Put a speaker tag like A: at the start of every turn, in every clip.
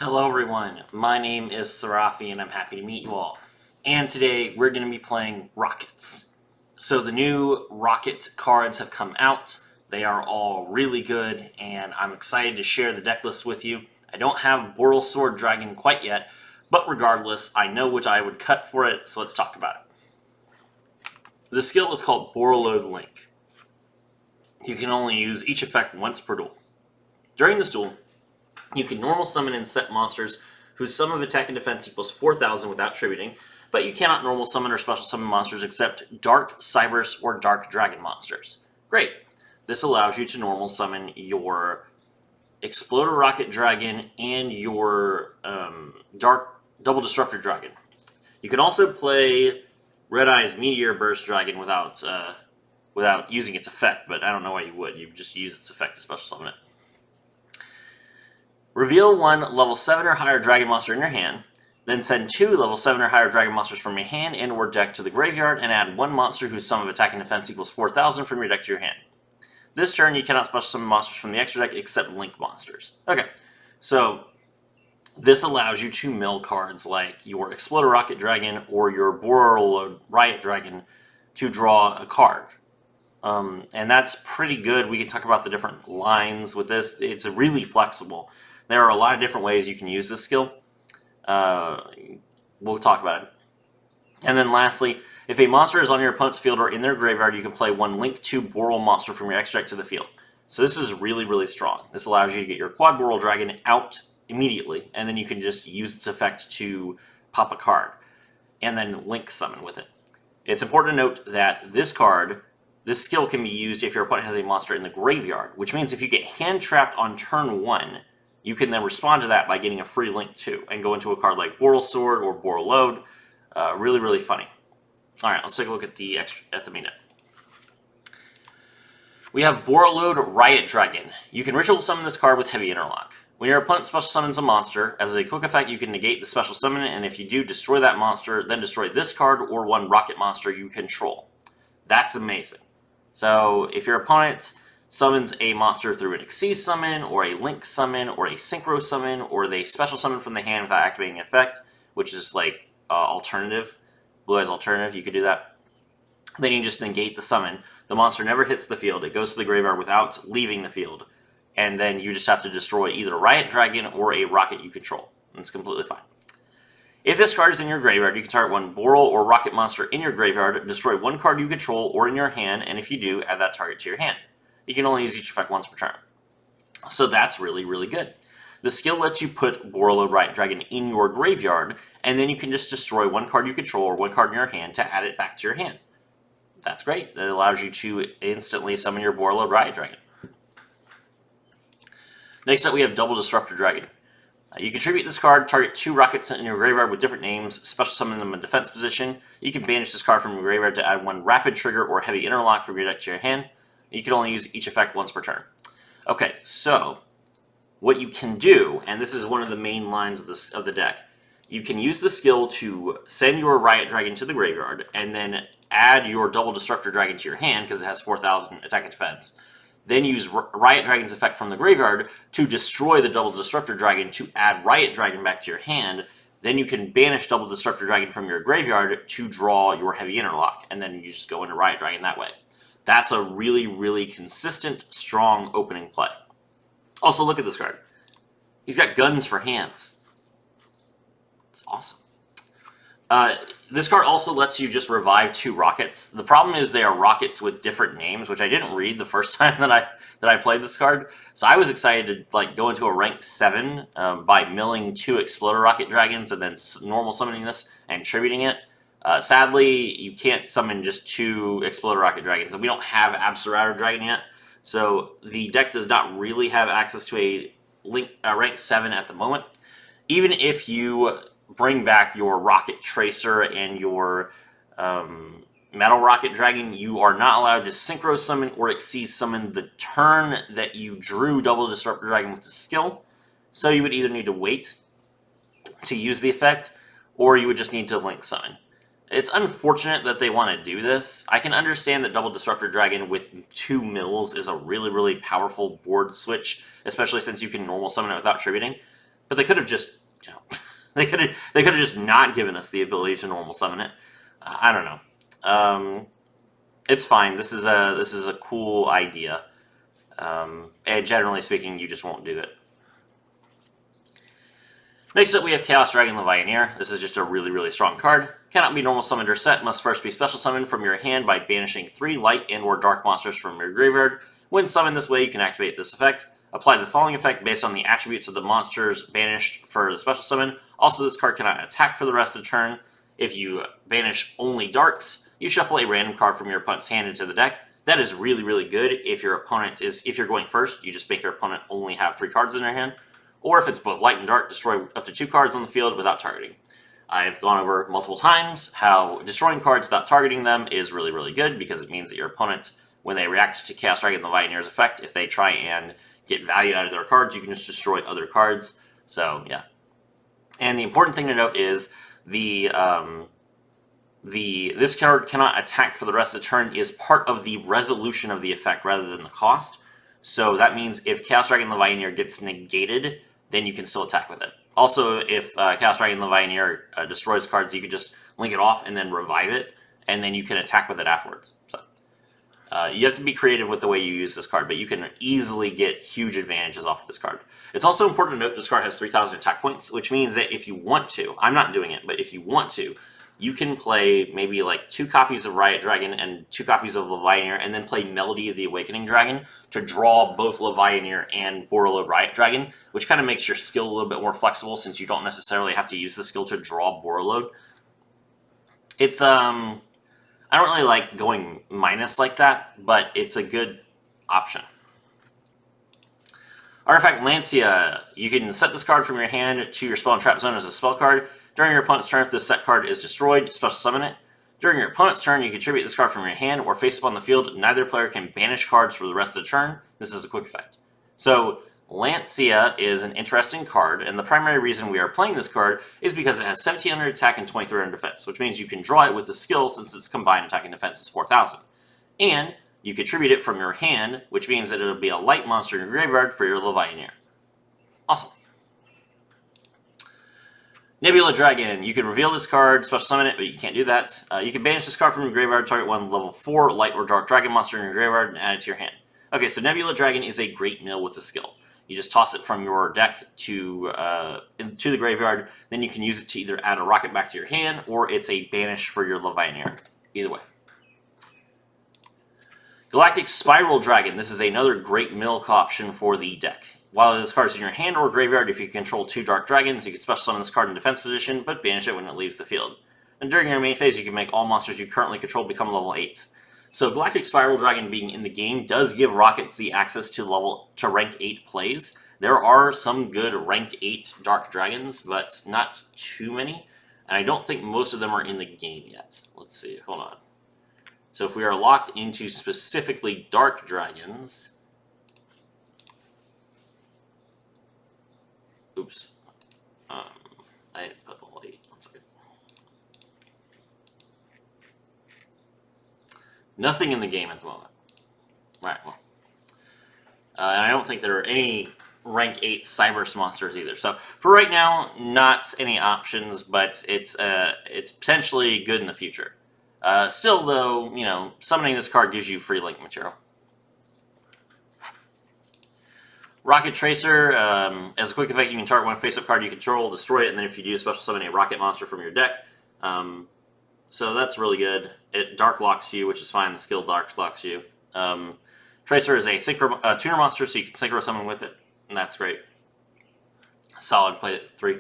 A: Hello everyone, my name is Sarafi and I'm happy to meet you all. And today we're going to be playing Rockets. So the new Rocket cards have come out. They are all really good and I'm excited to share the deck list with you. I don't have Boral Sword Dragon quite yet, but regardless, I know which I would cut for it, so let's talk about it. The skill is called Borreload Link. You can only use each effect once per duel. During this duel, you can normal summon and set monsters whose sum of attack and defense equals 4,000 without tributing, but you cannot normal summon or special summon monsters except Dark Cybers or Dark Dragon monsters. Great. This allows you to normal summon your Exploder Rocket Dragon and your Dark Double Disruptor Dragon. You can also play Red Eye's Meteor Burst Dragon without using its effect, but I don't know why you would. You just use its effect to special summon it. Reveal one level 7 or higher dragon monster in your hand, then send 2 level 7 or higher dragon monsters from your hand and or deck to the graveyard, and add one monster whose sum of attack and defense equals 4,000 from your deck to your hand. This turn, you cannot special summon monsters from the extra deck except link monsters. Okay, so this allows you to mill cards like your Exploder Rocket Dragon or your Boral Riot Dragon to draw a card. And that's pretty good. We can talk about the different lines with this. It's really flexible. There are a lot of different ways you can use this skill. We'll talk about it. And then lastly, if a monster is on your opponent's field or in their graveyard, you can play one Link 2 Boral monster from your extra deck to the field. So this is really, really strong. This allows you to get your Quad Boral Dragon out immediately, and then you can just use its effect to pop a card, and then Link summon with it. It's important to note that this skill can be used if your opponent has a monster in the graveyard, which means if you get hand trapped on turn 1, you can then respond to that by getting a free Link 2 and go into a card like Boral Sword or Borreload. Really, really funny. All right, let's take a look at the main deck. We have Borreload Riot Dragon. You can ritual summon this card with Heavy Interlock. When your opponent special summons a monster, as a quick effect, you can negate the special summon, and if you do, destroy that monster, then destroy this card or one Rocket monster you control. That's amazing. So if your opponent summons a monster through an Xyz summon, or a Link summon, or a Synchro summon, or they special summon from the hand without activating an effect, which is like alternative, Blue Eyes Alternative, you could do that. Then you just negate the summon. The monster never hits the field. It goes to the graveyard without leaving the field. And then you just have to destroy either a Riot Dragon or a Rocket you control. It's completely fine. If this card is in your graveyard, you can target one Boral or Rocket monster in your graveyard, destroy one card you control or in your hand, and if you do, add that target to your hand. You can only use each effect once per turn. So that's really, really good. The skill lets you put Boral Riot Dragon in your graveyard, and then you can just destroy one card you control or one card in your hand to add it back to your hand. That's great. It allows you to instantly summon your Boral Riot Dragon. Next up, we have Double Disruptor Dragon. You contribute this card, target 2 rockets in your graveyard with different names, special summon them in defense position. You can banish this card from your graveyard to add one Rapid Trigger or Heavy Interlock from your deck to your hand. You can only use each effect once per turn. Okay, so what you can do, and this is one of the main lines of the deck, you can use the skill to send your Riot Dragon to the graveyard and then add your Double Disruptor Dragon to your hand because it has 4,000 attack and defense. Then use Riot Dragon's effect from the graveyard to destroy the Double Disruptor Dragon to add Riot Dragon back to your hand. Then you can banish Double Disruptor Dragon from your graveyard to draw your Heavy Interlock, and then you just go into Riot Dragon that way. That's a really, really consistent, strong opening play. Also, look at this card. He's got guns for hands. It's awesome. This card also lets you just revive 2 rockets. The problem is they are rockets with different names, which I didn't read the first time that I played this card. So I was excited to go into a rank 7 by milling 2 Exploder Rocket Dragons and then normal summoning this and tributing it. Sadly, you can't summon just 2 Exploder Rocket Dragons, and we don't have Absolouter Dragon yet. So the deck does not really have access to a rank 7 at the moment. Even if you bring back your Rocket Tracer and your Metal Rocket Dragon, you are not allowed to Synchro Summon or Xyz Summon the turn that you drew Double Disruptor Dragon with the skill. So you would either need to wait to use the effect, or you would just need to Link Summon. It's unfortunate that they want to do this. I can understand that Double Disruptor Dragon with 2 mills is a really, really powerful board switch, especially since you can normal summon it without tributing. But they could have just, they could have just not given us the ability to normal summon it. I don't know. It's fine. This is a cool idea. And generally speaking, you just won't do it. Next up, we have Chaos Dragon Levianeer. This is just a really, really strong card. Cannot be normal summoned or set. Must first be special summoned from your hand by banishing 3 light and or dark monsters from your graveyard. When summoned this way, you can activate this effect. Apply the following effect based on the attributes of the monsters banished for the special summon. Also, this card cannot attack for the rest of the turn. If you banish only darks, you shuffle a random card from your opponent's hand into the deck. That is really, really good if your opponent is, if you're going first, you just make your opponent only have 3 cards in their hand. Or if it's both light and dark, destroy up to 2 cards on the field without targeting. I've gone over multiple times how destroying cards without targeting them is really, really good because it means that your opponent, when they react to Chaos Dragon Levianeer's effect, if they try and get value out of their cards, you can just destroy other cards. So, yeah. And the important thing to note is this card cannot attack for the rest of the turn is part of the resolution of the effect rather than the cost. So that means if Chaos Dragon Levianeer gets negated, then you can still attack with it. Also, if Chaos Dragon Levianeer destroys cards, you can just link it off and then revive it, and then you can attack with it afterwards. So you have to be creative with the way you use this card, but you can easily get huge advantages off of this card. It's also important to note this card has 3,000 attack points, which means that if you want to, I'm not doing it, but if you want to, you can play maybe like 2 copies of Riot Dragon and 2 copies of Levianeer, and then play Melody of the Awakening Dragon to draw both Levianeer and Borreload Riot Dragon, which kind of makes your skill a little bit more flexible since you don't necessarily have to use the skill to draw Borreload. It's, I don't really like going minus like that, but it's a good option. Artifact Lancia. You can set this card from your hand to your spell and trap zone as a spell card. During your opponent's turn, if this set card is destroyed, special summon it. During your opponent's turn, you contribute this card from your hand or face up on the field. Neither player can banish cards for the rest of the turn. This is a quick effect. So, Lancia is an interesting card, and the primary reason we are playing this card is because it has 1,700 attack and 2,300 defense, which means you can draw it with the skill since its combined attack and defense is 4,000. And you contribute it from your hand, which means that it'll be a light monster in your graveyard for your Levianeer. Awesome. Nebula Dragon. You can reveal this card, special summon it, but you can't do that. You can banish this card from your graveyard, target one level 4 light or dark dragon monster in your graveyard, and add it to your hand. Okay, so Nebula Dragon is a great mill with the skill. You just toss it from your deck to the graveyard, then you can use it to either add a rocket back to your hand, or it's a banish for your Levianeer. Either way. Galactic Spiral Dragon. This is another great milk option for the deck. While this card is in your hand or graveyard, if you control 2 dark dragons, you can special summon this card in defense position, but banish it when it leaves the field. And during your main phase, you can make all monsters you currently control become level 8. So Galactic Spiral Dragon being in the game does give Rockets the access to rank 8 plays. There are some good rank 8 dark dragons, but not too many. And I don't think most of them are in the game yet. Let's see, hold on. So if we are locked into specifically dark dragons... Oops. I didn't put level 8. One second. Nothing in the game at the moment. Alright, well. And I don't think there are any rank 8 Cybers monsters either. So for right now, not any options, but it's potentially good in the future. Still, though, you know, summoning this card gives you free link material. Rocket Tracer, as a quick effect, you can target one face-up card you control, destroy it, and then if you do, special summon a rocket monster from your deck. So that's really good. It dark locks you, which is fine. The skill dark locks you. Tracer is a tuner monster, so you can synchro summon with it, and that's great. Solid play at 3.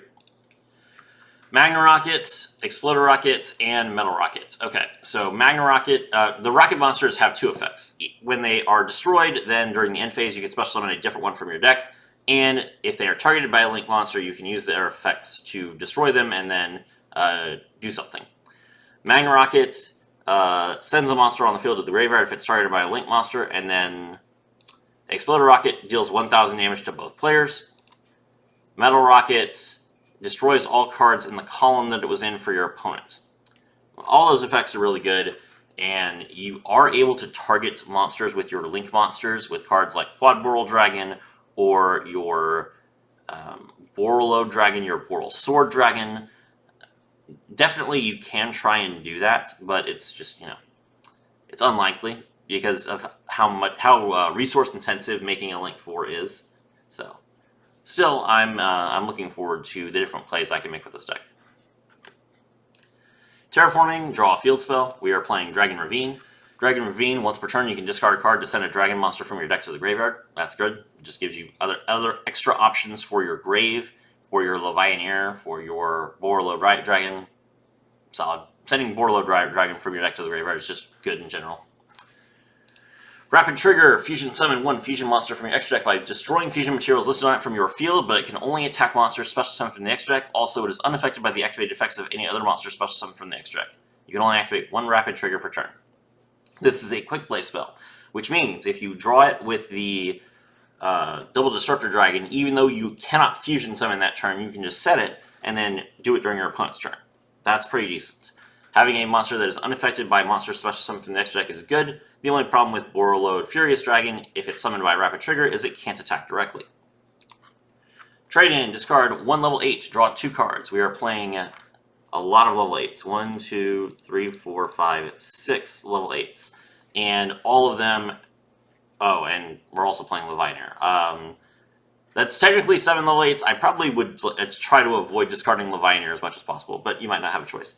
A: Magna Rocket, Exploder Rocket, and Metal Rocket. Okay, so Magna Rocket, the rocket monsters have 2 effects. When they are destroyed, then during the end phase, you can special summon a different one from your deck. And if they are targeted by a link monster, you can use their effects to destroy them and then do something. Magna Rocket sends a monster on the field to the graveyard if it's targeted by a link monster, and then Exploder Rocket deals 1,000 damage to both players. Metal Rocket destroys all cards in the column that it was in for your opponent. All those effects are really good, and you are able to target monsters with your link monsters with cards like Quad Boral Dragon or your Borreload Dragon, your Boral Sword Dragon, definitely you can try and do that, but it's just, it's unlikely because of how resource intensive making a Link 4 is. So, still, I'm looking forward to the different plays I can make with this deck. Terraforming, draw a field spell. We are playing Dragon Ravine. Dragon Ravine, once per turn, you can discard a card to send a dragon monster from your deck to the graveyard. That's good. It just gives you other extra options for your grave, for your Levianeer, for your Borreload Riot Dragon. Solid. Sending Borreload Riot Dragon from your deck to the graveyard is just good in general. Rapid Trigger, fusion summon one fusion monster from your extra deck by destroying fusion materials listed on it from your field, but it can only attack monsters special summoned from the extra deck. Also, it is unaffected by the activated effects of any other monster special summoned from the extra deck. You can only activate one Rapid Trigger per turn. This is a quick play spell, which means if you draw it with the Double Disruptor Dragon, even though you cannot fusion summon that turn, you can just set it and then do it during your opponent's turn. That's pretty decent. Having a monster that is unaffected by monster special summon from the extra deck is good. The only problem with Borreload Furious Dragon, if it's summoned by Rapid Trigger, is it can't attack directly. Trade in, discard one level 8, draw 2 cards. We are playing a lot of level 8s. 1, 2, 3, 4, 5, 6 level 8s. And all of them... Oh, and we're also playing Levianeer. That's technically 7 level 8s. I probably would try to avoid discarding Levianeer as much as possible, but you might not have a choice.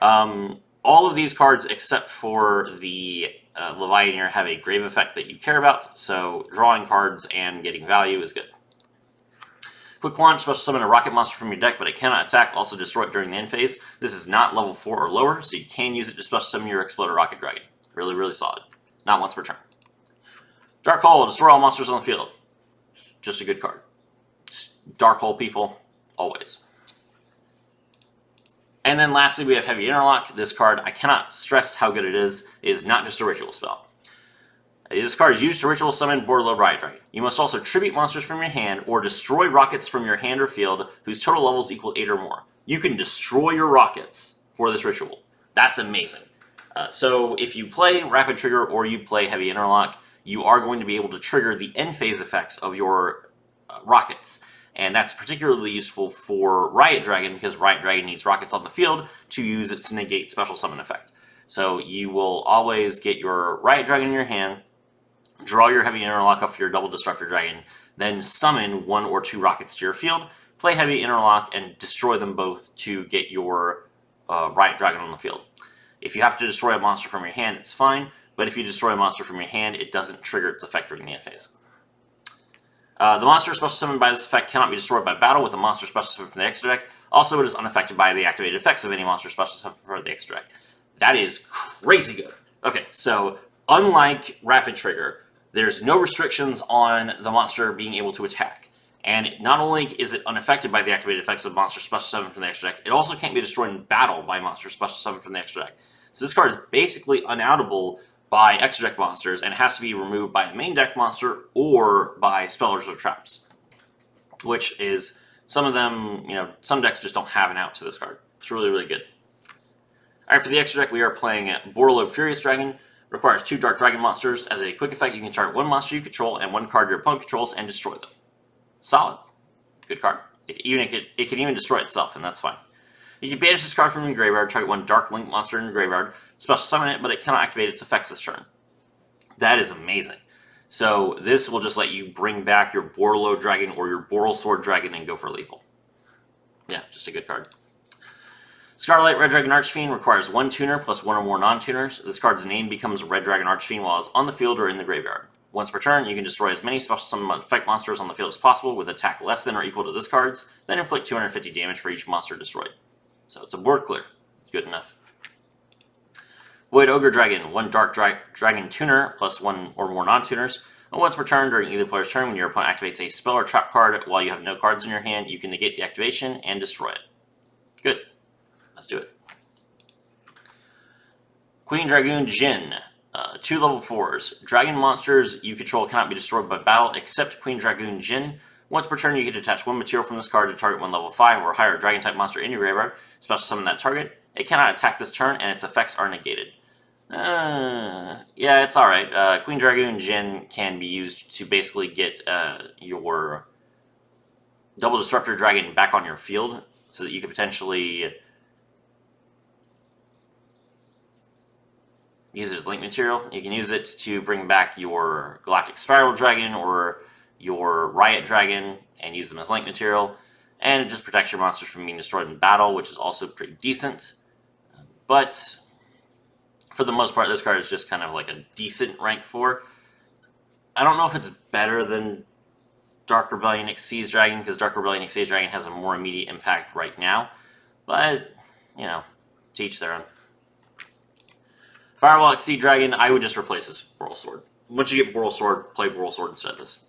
A: All of these cards, except for the Levianeer, have a grave effect that you care about, so drawing cards and getting value is good. Quick Launch, special summon a rocket monster from your deck, but it cannot attack, also destroy it during the end phase. This is not level 4 or lower, so you can use it to special summon your Exploder Rocket Dragon. Really, really solid. Not once per turn. Dark Hole, destroy all monsters on the field. Just a good card. Dark Hole people, always. And then lastly, we have Heavy Interlock. This card, I cannot stress how good it is not just a ritual spell. This card is used to ritual summon Borreload Riot Dragon. You must also tribute monsters from your hand or destroy rockets from your hand or field whose total levels equal 8 or more. You can destroy your rockets for this ritual. That's amazing. So if you play Rapid Trigger or you play Heavy Interlock, you are going to be able to trigger the end phase effects of your rockets. And that's particularly useful for Riot Dragon because Riot Dragon needs rockets on the field to use its negate special summon effect. So you will always get your Riot Dragon in your hand, draw your Heavy Interlock off your Double Disruptor Dragon, then summon 1 or 2 rockets to your field, play Heavy Interlock, and destroy them both to get your Riot Dragon on the field. If you have to destroy a monster from your hand, it's fine, but if you destroy a monster from your hand, it doesn't trigger its effect during the end phase. The monster special summoned by this effect cannot be destroyed by battle with a monster special summoned from the extra deck. Also, it is unaffected by the activated effects of any monster special summoned from the extra deck. That is crazy good. Okay, so unlike Rapid Trigger, there's no restrictions on the monster being able to attack. And not only is it unaffected by the activated effects of monster special summoned from the extra deck, it also can't be destroyed in battle by monster special summoned from the extra deck. So this card is basically unoutable by extra deck monsters, and it has to be removed by a main deck monster or by spellers or traps. Which is, some of them, some decks just don't have an out to this card. It's really, really good. Alright, for the extra deck, we are playing Borreload Furious Dragon. Requires 2 Dark Dragon monsters. As a quick effect, you can target 1 monster you control and 1 card your opponent controls and destroy them. Solid. Good card. It can even destroy itself, and that's fine. You can banish this card from your graveyard, target 1 Dark Link monster in your graveyard, special summon it, but it cannot activate its effects this turn. That is amazing. So this will just let you bring back your Borreload Dragon or your Boral Sword Dragon and go for lethal. Yeah, just a good card. Scarlet Red Dragon Archfiend requires 1 tuner plus 1 or more non-tuners. This card's name becomes Red Dragon Archfiend while it's on the field or in the graveyard. Once per turn, you can destroy as many special summon effect monsters on the field as possible with attack less than or equal to this card's, then inflict 250 damage for each monster destroyed. So it's a board clear. Good enough. Void Ogre Dragon, 1 Dark Dragon Tuner plus 1 or more non-tuners. And once per turn during either player's turn, when your opponent activates a spell or trap card while you have no cards in your hand, you can negate the activation and destroy it. Good. Let's do it. Queen Dragoon Jin. 2 level 4s. Dragon monsters you control cannot be destroyed by battle except Queen Dragoon Jin. Once per turn, you can attach 1 material from this card to target 1 level 5 or higher Dragon-type monster in your graveyard. Special summon that target. It cannot attack this turn, and its effects are negated. Yeah, it's alright. Queen Dragoon Jin can be used to basically get your double Disruptor Dragon back on your field so that you could potentially use it as link material. You can use it to bring back your Galactic Spiral Dragon or your Riot Dragon and use them as link material. And it just protects your monsters from being destroyed in battle, which is also pretty decent. But for the most part, this card is just kind of like a decent rank 4. I don't know if it's better than Dark Rebellion Xyz Dragon, because Dark Rebellion Xyz Dragon has a more immediate impact right now. But, you know, to each their own. Firewall Xyz Dragon, I would just replace this Boral Sword. Once you get Boral Sword, play Boral Sword instead of this.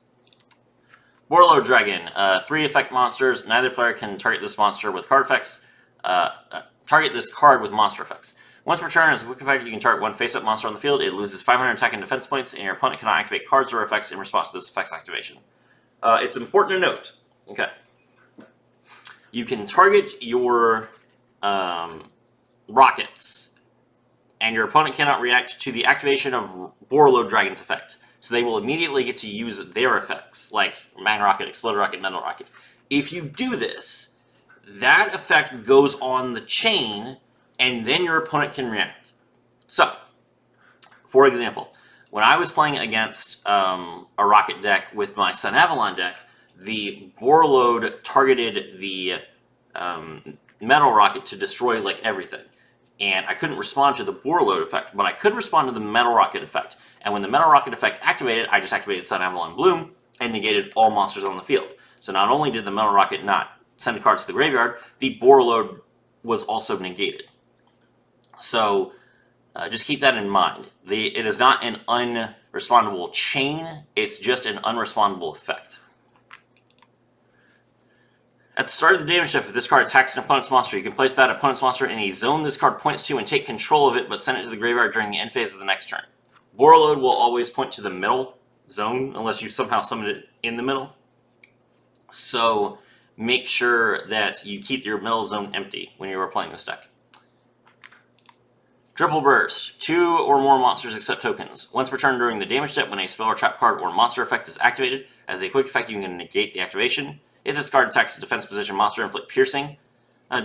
A: Borlo Dragon, 3 effect monsters. Neither player can target this monster with card effects. Target this card with monster effects. Once per turn, as a quick effect, you can target 1 face-up monster on the field. It loses 500 attack and defense points, and your opponent cannot activate cards or effects in response to this effect's activation. It's important to note, okay, you can target your rockets, and your opponent cannot react to the activation of Borlo Dragon's effect. So they will immediately get to use their effects, like Magna Rocket, Explode Rocket, Metal Rocket. If you do this, that effect goes on the chain, and then your opponent can react. So, for example, when I was playing against a Rocket deck with my Sun Avalon deck, the Borload targeted the Metal Rocket to destroy like everything. And I couldn't respond to the Borload effect, but I could respond to the Metal Rocket effect. And when the Metal Rocket effect activated, I just activated Sun Avalon Bloom and negated all monsters on the field. So not only did the Metal Rocket not send cards to the graveyard, the Borload was also negated. So just keep that in mind. It is not an unrespondable chain, it's just an unrespondable effect. At the start of the damage step, if this card attacks an opponent's monster, you can place that opponent's monster in a zone this card points to and take control of it, but send it to the graveyard during the end phase of the next turn. Borload will always point to the middle zone, unless you somehow summon it in the middle. So make sure that you keep your middle zone empty when you are playing this deck. Triple Burst. 2 or more monsters accept tokens. Once per turn during the damage step, when a spell or trap card or monster effect is activated, as a quick effect you can negate the activation. If this card attacks a defense position monster, inflict piercing.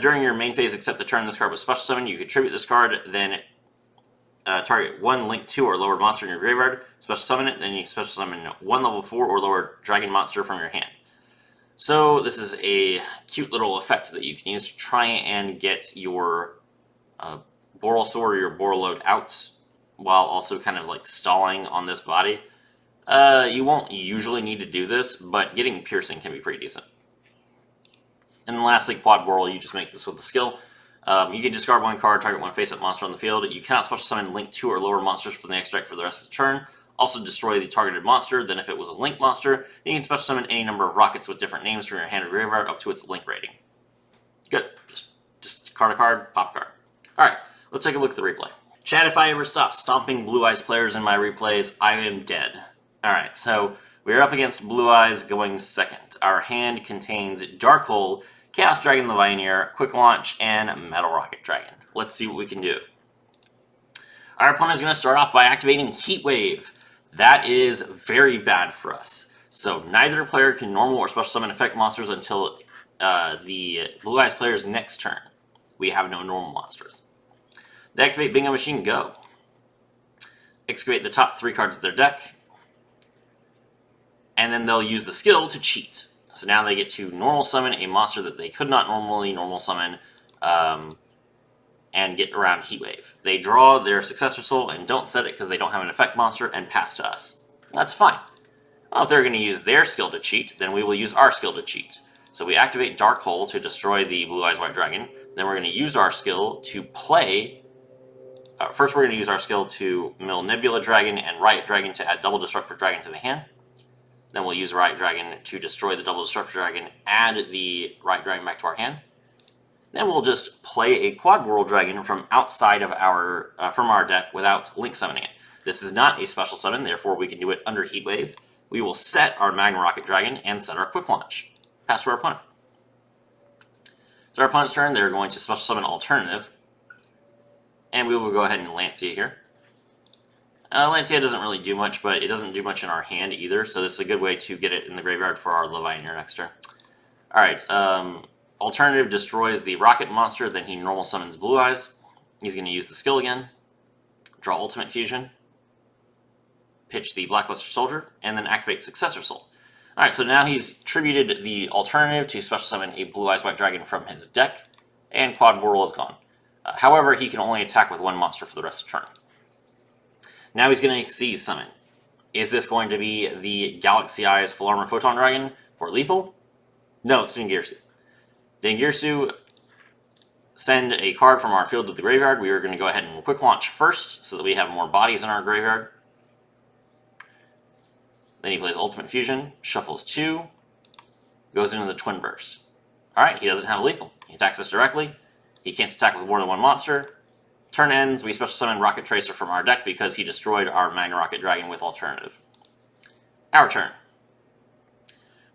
A: During your main phase, except the turn this card was special summon, you contribute this card, then target 1 link 2 or lower monster in your graveyard, special summon it, then you can special summon 1 level 4 or lower dragon monster from your hand. So this is a cute little effect that you can use to try and get your Boral Sword or your Borload out while also kind of like stalling on this body. You won't usually need to do this, but getting piercing can be pretty decent. And then lastly, Quad Boral, you just make this with the skill. You can discard 1 card, target 1 face-up monster on the field. You cannot special summon link 2 or lower monsters from the next deck for the rest of the turn. Also destroy the targeted monster. Then if it was a link monster, you can special summon any number of rockets with different names from your hand or graveyard up to its link rating. Good. Just card a card, pop a card. Alright, let's take a look at the replay. Chat, if I ever stop stomping Blue Eyes players in my replays, I am dead. Alright, so we're up against Blue Eyes going second. Our hand contains Dark Hole, Chaos Dragon Levianeer, Quick Launch, and Metal Rocket Dragon. Let's see what we can do. Our opponent is going to start off by activating Heat Wave. That is very bad for us. So neither player can normal or special summon effect monsters until the Blue Eyes player's next turn. We have no normal monsters. They activate Bingo Machine, go. Excavate the top 3 cards of their deck. And then they'll use the skill to cheat. So now they get to normal summon a monster that they could not normally normal summon and get around Heatwave. They draw their Successor Soul and don't set it because they don't have an effect monster and pass to us. That's fine. Well, if they're going to use their skill to cheat, then we will use our skill to cheat. So we activate Dark Hole to destroy the Blue Eyes White Dragon. Then we're going to use our skill to play... first we're going to use our skill to mill Nebula Dragon and Riot Dragon to add Double Disruptor Dragon to the hand. Then we'll use Riot Dragon to destroy the Double Disruptor Dragon, add the Riot Dragon back to our hand. Then we'll just play a Quad World Dragon from outside of our from our deck without link summoning it. This is not a special summon, therefore we can do it under Heatwave. We will set our Magna Rocket Dragon and set our Quick Launch. Pass to our opponent. So our opponent's turn, they're going to special summon Alternative. And we will go ahead and Lancia here. Lancia doesn't really do much, but it doesn't do much in our hand either, so this is a good way to get it in the graveyard for our Levianeer next turn. Alright, Alternative destroys the Rokket monster, then he normal summons Blue Eyes. He's going to use the skill again. Draw Ultimate Fusion. Pitch the Blackluster Soldier, and then activate Successor Soul. Alright, so now he's tributed the alternative to special summon a Blue Eyes White Dragon from his deck, and Quad Whirl is gone. However, he can only attack with one monster for the rest of the turn. Now he's going to Xyz summon. Is this going to be the Galaxy Eyes Full Armor Photon Dragon for lethal? No, it's Dingirsu. Dingirsu, send a card from our field to the graveyard. We are going to go ahead and quick launch first so that we have more bodies in our graveyard. Then he plays Ultimate Fusion, shuffles 2, goes into the Twin Burst. Alright, he doesn't have a lethal. He attacks us directly. He can't attack with more than one monster. Turn ends, we special summon Rocket Tracer from our deck because he destroyed our Magna Rocket Dragon with alternative. Our turn.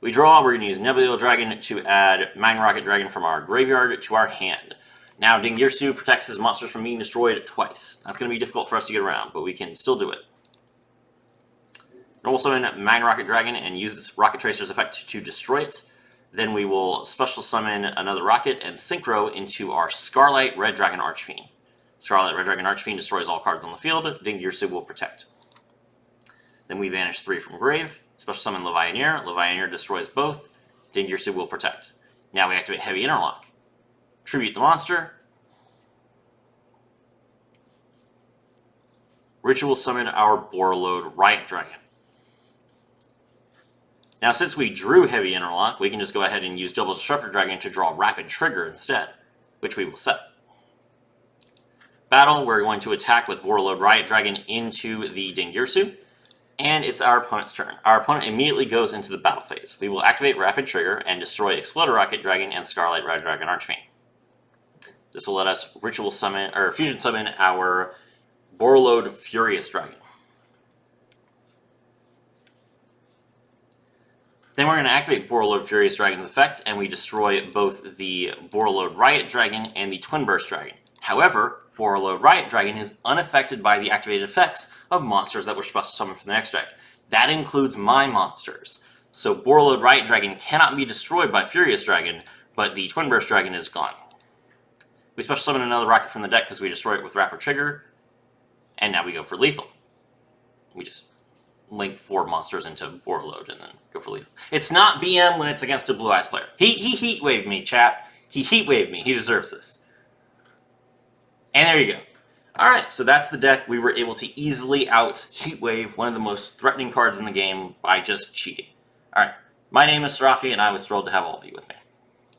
A: We draw, we're going to use Nebula Dragon to add Magna Rocket Dragon from our graveyard to our hand. Now, Dingirsu protects his monsters from being destroyed twice. That's going to be difficult for us to get around, but we can still do it. Normal summon Magna Rocket Dragon and use this Rocket Tracer's effect to destroy it. Then we will special summon another Rocket and Synchro into our Scarlet Red Dragon Archfiend. Scarlet Red Dragon Archfiend destroys all cards on the field. Dingirsu will protect. Then we banish 3 from grave. Special summon Levianeer. Levianeer destroys both. Dingirsu will protect. Now we activate Heavy Interlock. Tribute the monster. Ritual summon our Borreload Riot Dragon. Now, since we drew Heavy Interlock, we can just go ahead and use Double Disruptor Dragon to draw Rapid Trigger instead, which we will set. Battle, we're going to attack with Borreload Riot Dragon into the Dingirsu, and it's our opponent's turn. Our opponent immediately goes into the battle phase. We will activate Rapid Trigger and destroy Exploder Rocket Dragon and Scarlet Red Dragon Archfiend. This will let us Ritual Summon, or Fusion Summon our Borreload Furious Dragon. Then we're going to activate Borreload Furious Dragon's effect, and we destroy both the Borreload Riot Dragon and the Twin Burst Dragon. However, Borreload Riot Dragon is unaffected by the activated effects of monsters that were supposed to summon from the next deck. That includes my monsters. So Borreload Riot Dragon cannot be destroyed by Furious Dragon, but the Twin Burst Dragon is gone. We special summon another Rocket from the deck because we destroy it with Rapid Trigger, and now we go for lethal. We just link 4 monsters into Borreload and then go for lethal. It's not BM when it's against a Blue Eyes player. He Heat Waved me, chat. He Heat Waved me. He deserves this. And there you go. Alright, so that's the deck. We were able to easily out Heat Wave, one of the most threatening cards in the game, by just cheating. Alright, my name is Sarafi, and I was thrilled to have all of you with me.